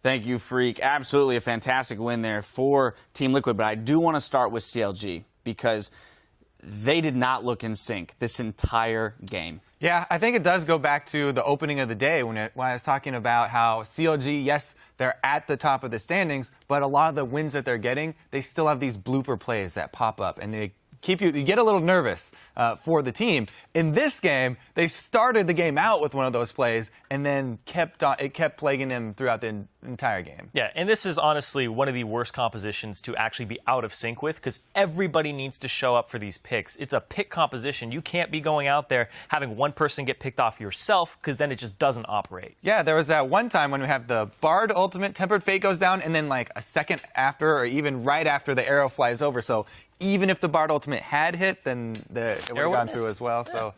Thank you, Freak. Absolutely a fantastic win there for Team Liquid, but I do want to start with CLG because they did not look in sync this entire game. Yeah, I think it does go back to the opening of the day when I was talking about how CLG, yes, they're at the top of the standings, but a lot of the wins that they're getting, they still have these blooper plays that pop up, and they keep you get a little nervous for the team. In this game, they started the game out with one of those plays, and then it kept plaguing them throughout the entire game. Yeah, and this is honestly one of the worst compositions to actually be out of sync with, because everybody needs to show up for these picks. It's a pick composition. You can't be going out there having one person get picked off yourself, because then it just doesn't operate. Yeah, there was that one time when we have the Bard ultimate, Tempered Fate goes down, and then like a second after, or even right after, the arrow flies over. So even if the Bard ultimate had hit, then it would have gone through as well. So,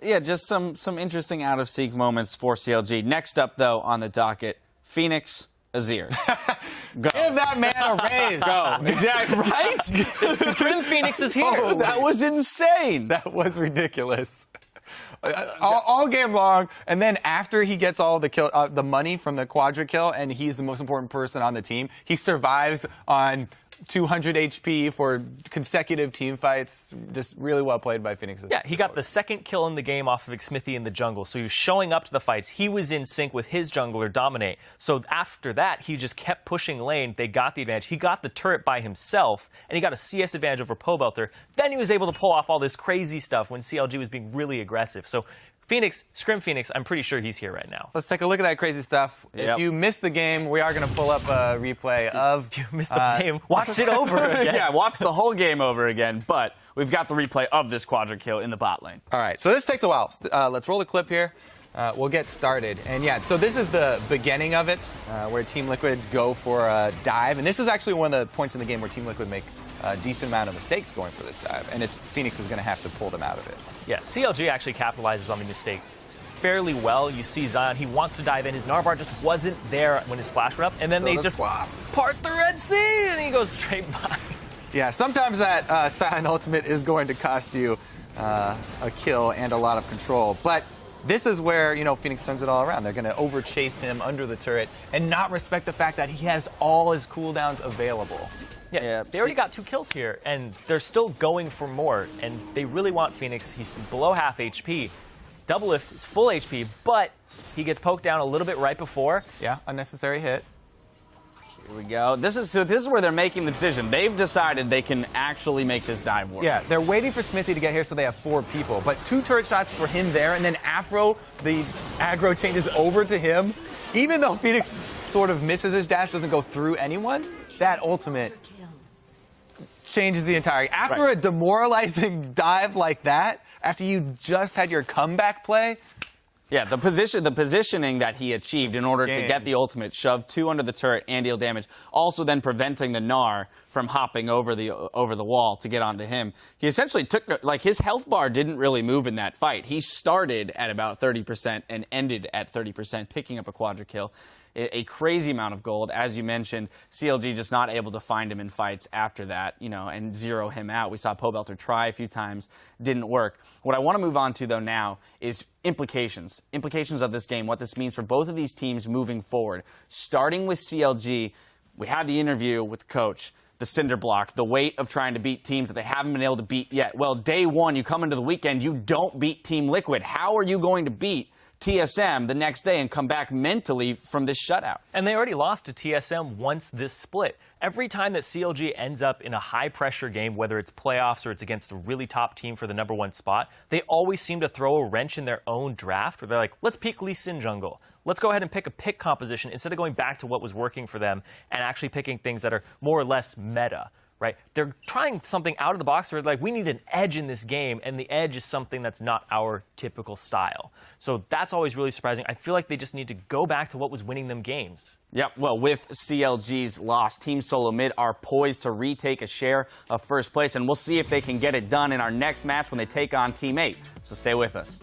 yeah, just some interesting out of sync moments for CLG. Next up, though, on the docket, Phoenix Azir. Go. Give that man a raise. Go. Exactly. Right? Scream Phoenix is here. Oh, that was insane. That was ridiculous. All game long, and then after he gets all the money from the quadra kill, and he's the most important person on the team, he survives on 200 HP for consecutive team fights. Just really well played by Phoenix. Yeah, he got the second kill in the game off of Xmithie in the jungle, so he was showing up to the fights. He was in sync with his jungler, Dominate. So after that, he just kept pushing lane. They got the advantage. He got the turret by himself, and he got a CS advantage over Pobelter. Then he was able to pull off all this crazy stuff when CLG was being really aggressive. So Phoenix, Scrim Phoenix, I'm pretty sure he's here right now. Let's take a look at that crazy stuff. Yep. If you missed the game, we are going to pull up a replay of... If you missed the game, watch it over again. Yeah, watch the whole game over again, but we've got the replay of this quadra kill in the bot lane. All right, so this takes a while. Let's roll the clip here. We'll get started. And yeah, so this is the beginning of it, where Team Liquid go for a dive. And this is actually one of the points in the game where Team Liquid make a decent amount of mistakes going for this dive. And Phoenix is going to have to pull them out of it. Yeah, CLG actually capitalizes on the mistake fairly well. You see Zion, he wants to dive in. His Narvar just wasn't there when his flash went up. And then they just part the Red Sea, and he goes straight by. Yeah, sometimes that Zion ultimate is going to cost you a kill and a lot of control. But this is where, Phoenix turns it all around. They're going to overchase him under the turret and not respect the fact that he has all his cooldowns available. Yeah, they already got 2 kills here, and they're still going for more, and they really want Phoenix. He's below half HP. Doublelift is full HP, but he gets poked down a little bit right before. Yeah, unnecessary hit. Here we go. This is where they're making the decision. They've decided they can actually make this dive work. Yeah, they're waiting for Xmithie to get here so they have 4 people, but 2 turret shots for him there, and then Afro, the aggro changes over to him. Even though Phoenix sort of misses his dash, doesn't go through anyone, that ultimate changes the entire. After a demoralizing dive like that, after you just had your comeback play. Yeah, the positioning that he achieved in order to get the ultimate, shove 2 under the turret and deal damage, also then preventing the Gnar from hopping over the wall to get onto him. He essentially took, like, his health bar didn't really move in that fight. He started at about 30% and ended at 30%, picking up a quadra kill. A crazy amount of gold. As you mentioned, CLG just not able to find him in fights after that, and zero him out. We saw Pobelter try a few times, didn't work. What I want to move on to, though, now is implications. Implications of this game, what this means for both of these teams moving forward. Starting with CLG, we had the interview with the coach. The cinder block, the weight of trying to beat teams that they haven't been able to beat yet. Well, day one, you come into the weekend, you don't beat Team Liquid. How are you going to beat TSM the next day and come back mentally from this shutout? And they already lost to TSM once this split. Every time that CLG ends up in a high-pressure game, whether it's playoffs or it's against a really top team for the #1 spot, they always seem to throw a wrench in their own draft, where they're like, let's pick Lee Sin jungle. Let's go ahead and pick a pick composition instead of going back to what was working for them and actually picking things that are more or less meta. Right? They're trying something out of the box where, like, we need an edge in this game, and the edge is something that's not our typical style. So that's always really surprising. I feel like they just need to go back to what was winning them games. Yep, well, with CLG's loss, Team Solo Mid are poised to retake a share of first place, and we'll see if they can get it done in our next match when they take on Team 8. So stay with us.